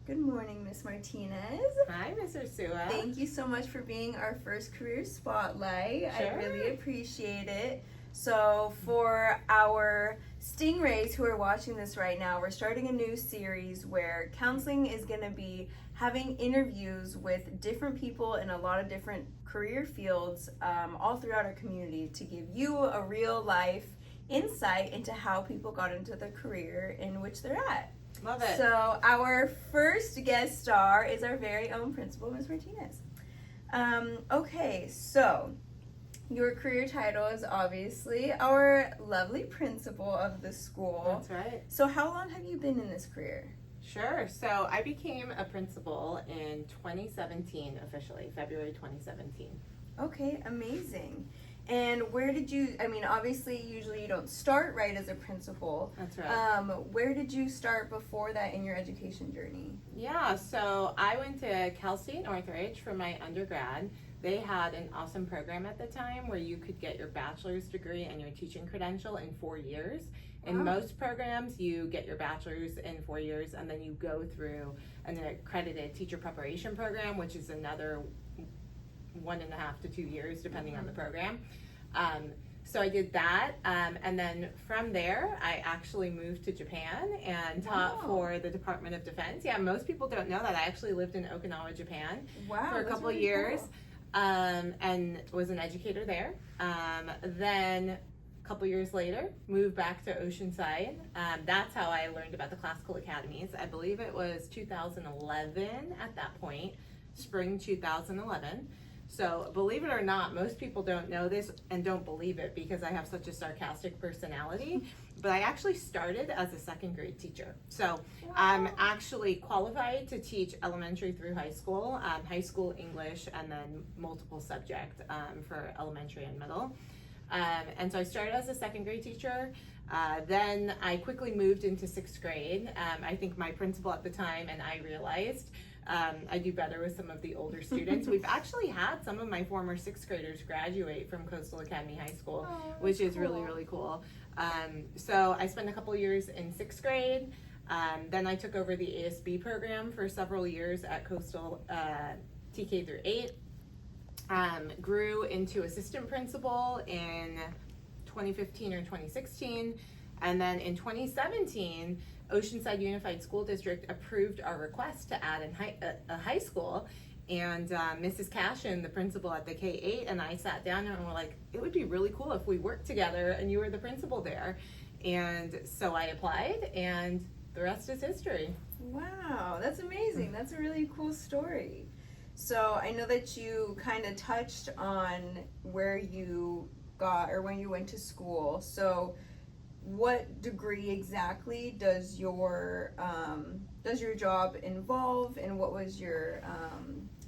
Good morning, Miss Martinez. Hi, Ms. Ursua. Thank you so much for being our first career spotlight. Sure. I really appreciate it. So for our stingrays who are watching this right now, we're starting a new series where counseling is going to be having interviews with different people in a lot of different career fields all throughout our community to give you a real life insight into how people got into the career in which they're at. Love it. So our first guest star is our very own principal, Ms. Martinez. Okay, so your career title is obviously our lovely principal of the school. That's right. So how long have you been in this career? Sure. So I became a principal in 2017, officially, February 2017. Okay, amazing. And where did you, obviously usually you don't start right as a principal. That's right. Where did you start before that in your education journey? Yeah, so I went to Cal State Northridge for my undergrad. They had an awesome program at the time where you could get your bachelor's degree and your teaching credential in 4 years. In most programs, you get your bachelor's in 4 years and then you go through an accredited teacher preparation program, which is another 1.5 to 2 years depending on the program. So I did that, and then from there I actually moved to Japan and taught for the Department of Defense. Yeah, most people don't know that. I actually lived in Okinawa, Japan for a couple really years. Cool. And was an educator there. Then a couple years later, moved back to Oceanside. That's how I learned about the classical academies. I believe it was 2011 at that point, spring 2011. So believe it or not, most people don't know this and don't believe it because I have such a sarcastic personality, but I actually started as a second grade teacher. So I'm actually qualified to teach elementary through high school English, and then multiple subject for elementary and middle. And so I started as a second grade teacher. Then I quickly moved into sixth grade. I think my principal at the time and I realized I do better with some of the older students. We've actually had some of my former sixth graders graduate from Coastal Academy High School, which is really, really cool. So I spent a couple years in sixth grade. Then I took over the ASB program for several years at Coastal TK through 8. Grew into assistant principal in 2015 or 2016. And then in 2017, Oceanside Unified School District approved our request to add a high school, and Mrs. Cashin, the principal at the K-8, and I sat down and were like, it would be really cool if we worked together and you were the principal there. And so I applied, and the rest is history. Wow, that's amazing. That's a really cool story. So I know that you kind of touched on where you got or when you went to school. So what degree exactly does your job involve, and what was your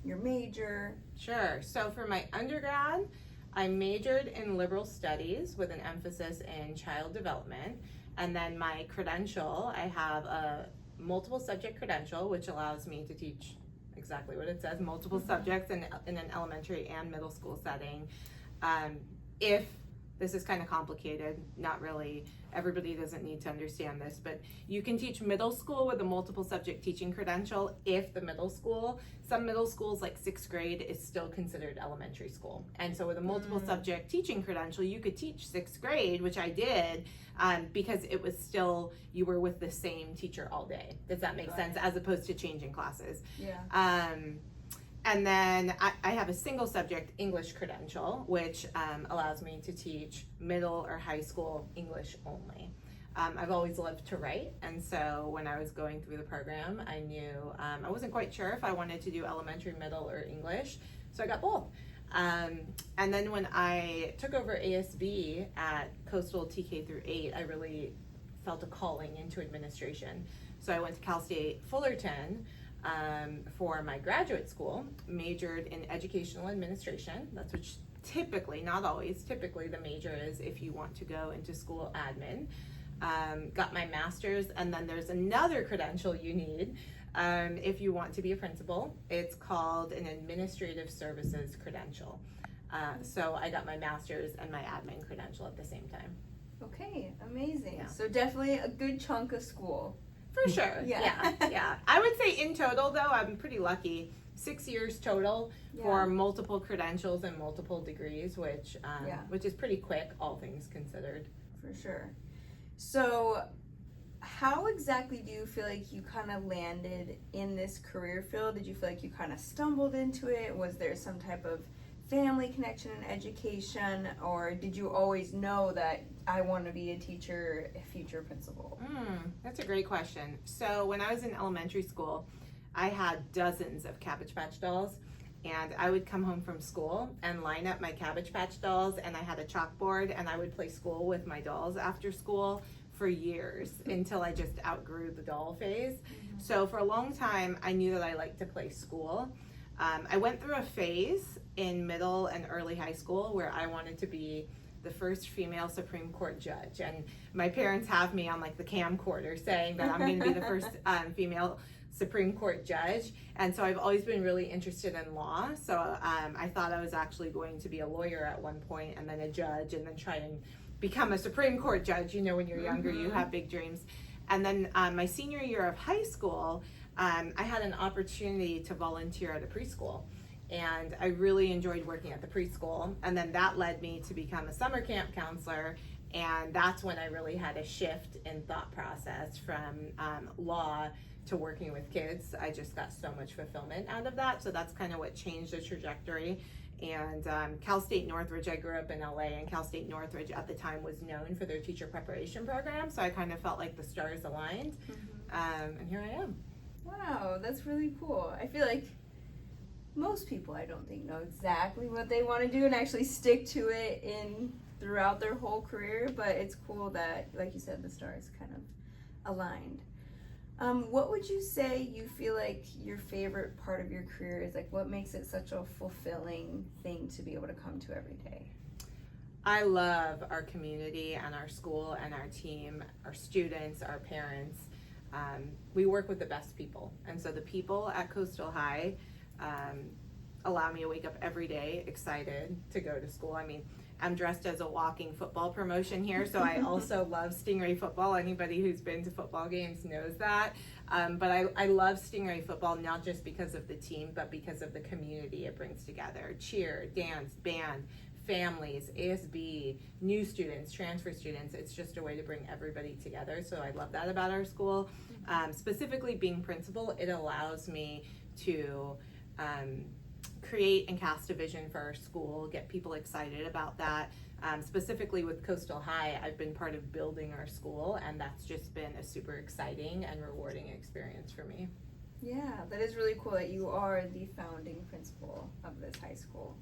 major? Sure. So for my undergrad, I majored in liberal studies with an emphasis in child development, and then my credential, I have a multiple subject credential, which allows me to teach exactly what it says, multiple subjects in an elementary and middle school setting. If this is kind of complicated, not really, everybody doesn't need to understand this, but you can teach middle school with a multiple subject teaching credential if the middle school, some middle schools like sixth grade is still considered elementary school. And so with a multiple subject teaching credential, you could teach sixth grade, which I did, because it was still, you were with the same teacher all day. Does that make sense? As opposed to changing classes. Yeah. And then I have a single subject English credential, which allows me to teach middle or high school English only. I've always loved to write, and so when I was going through the program, I knew I wasn't quite sure if I wanted to do elementary, middle, or English, so I got both. And then when I took over ASB at Coastal TK through 8, I really felt a calling into administration. So I went to Cal State Fullerton for my graduate school, majored in educational administration. That's what typically, not always, typically the major is if you want to go into school admin. Got my master's, and then there's another credential you need if you want to be a principal. It's called an administrative services credential. So I got my master's and my admin credential at the same time. Okay, amazing. Yeah. So definitely a good chunk of school. For sure. Yeah. Yeah. I would say in total, though, I'm pretty lucky. 6 years total for multiple credentials and multiple degrees, which is pretty quick, all things considered. For sure. So, how exactly do you feel like you kind of landed in this career field? Did you feel like you kind of stumbled into it? Was there some type of family connection in education, or did you always know that I want to be a teacher, a future principal? That's a great question. So when I was in elementary school, I had dozens of Cabbage Patch dolls, and I would come home from school and line up my Cabbage Patch dolls, and I had a chalkboard, and I would play school with my dolls after school for years until I just outgrew the doll phase. So for a long time, I knew that I liked to play school. I went through a phase in middle and early high school where I wanted to be the first female Supreme Court judge, and my parents have me on like the camcorder saying that I'm going to be the first female Supreme Court judge, and so I've always been really interested in law. So I thought I was actually going to be a lawyer at one point, and then a judge, and then try and become a Supreme Court judge. You know, when you're younger, you have big dreams. And then my senior year of high school, I had an opportunity to volunteer at a preschool. And I really enjoyed working at the preschool. And then that led me to become a summer camp counselor. And that's when I really had a shift in thought process from law to working with kids. I just got so much fulfillment out of that. So that's kind of what changed the trajectory. And Cal State Northridge, I grew up in LA, and Cal State Northridge at the time was known for their teacher preparation program. So I kind of felt like the stars aligned. And here I am. Wow, that's really cool. I feel like most people, I don't think, know exactly what they want to do and actually stick to it throughout their whole career, but it's cool that, like you said, the stars kind of aligned. What would you say you feel like your favorite part of your career is? Like, what makes it such a fulfilling thing to be able to come to every day? I love our community and our school and our team, our students, our parents. We work with the best people, and so the people at Coastal High allow me to wake up every day excited to go to school. I mean, I'm dressed as a walking football promotion here, so I also love Stingray football. Anybody who's been to football games knows that. But I love Stingray football, not just because of the team, but because of the community it brings together. Cheer, dance, band, families, ASB, new students, transfer students. It's just a way to bring everybody together. So I love that about our school. Specifically being principal, it allows me to create and cast a vision for our school, get people excited about that. Specifically with Coastal High, I've been part of building our school, and that's just been a super exciting and rewarding experience for me. Yeah, that is really cool that you are the founding principal of this high school.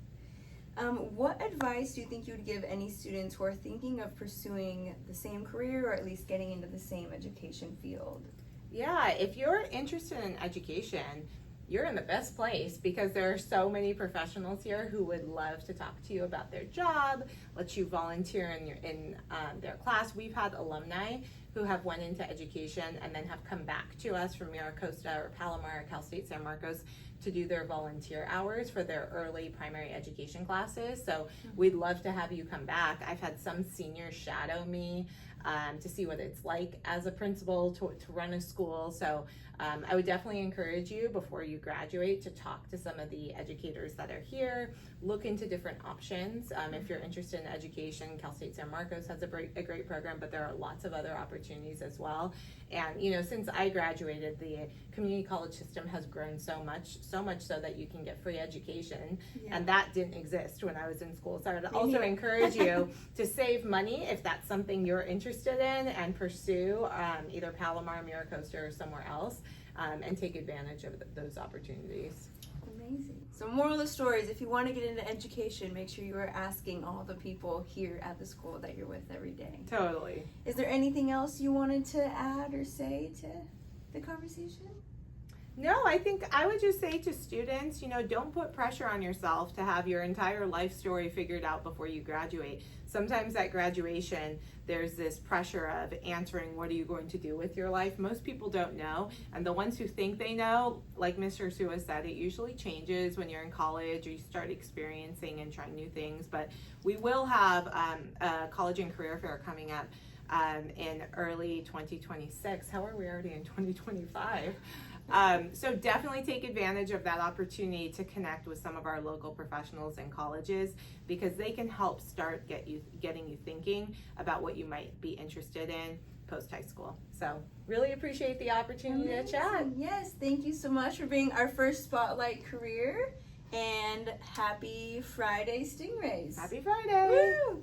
What advice do you think you would give any students who are thinking of pursuing the same career, or at least getting into the same education field? Yeah, if you're interested in education, you're in the best place, because there are so many professionals here who would love to talk to you about their job, let you volunteer in their class. We've had alumni who have went into education and then have come back to us from Mira Costa or Palomar or Cal State San Marcos to do their volunteer hours for their early primary education classes. So we'd love to have you come back. I've had some seniors shadow me to see what it's like as a principal to run a school. So I would definitely encourage you before you graduate to talk to some of the educators that are here, look into different options. If you're interested in education, Cal State San Marcos has a great program, but there are lots of other opportunities as well. And you know, since I graduated, the community college system has grown so much so that you can get free education, and that didn't exist when I was in school. So I would also encourage you to save money if that's something you're interested in, and pursue either Palomar, Mira Costa, or somewhere else, and take advantage of those opportunities. Amazing. So moral of the story is, if you want to get into education, make sure you are asking all the people here at the school that you're with every day. Totally. Is there anything else you wanted to add or say to the conversation? No, I think I would just say to students, you know, don't put pressure on yourself to have your entire life story figured out before you graduate. Sometimes at graduation, there's this pressure of answering, what are you going to do with your life? Most people don't know, and the ones who think they know, like Mr. Sua said, it usually changes when you're in college or you start experiencing and trying new things. But we will have a college and career fair coming up in early 2026. How are we already in 2025? So definitely take advantage of that opportunity to connect with some of our local professionals and colleges, because they can help start getting you thinking about what you might be interested in post high school. So really appreciate the opportunity to chat. Yes, thank you so much for being our first Spotlight career, and happy Friday, Stingrays. Happy Friday. Woo!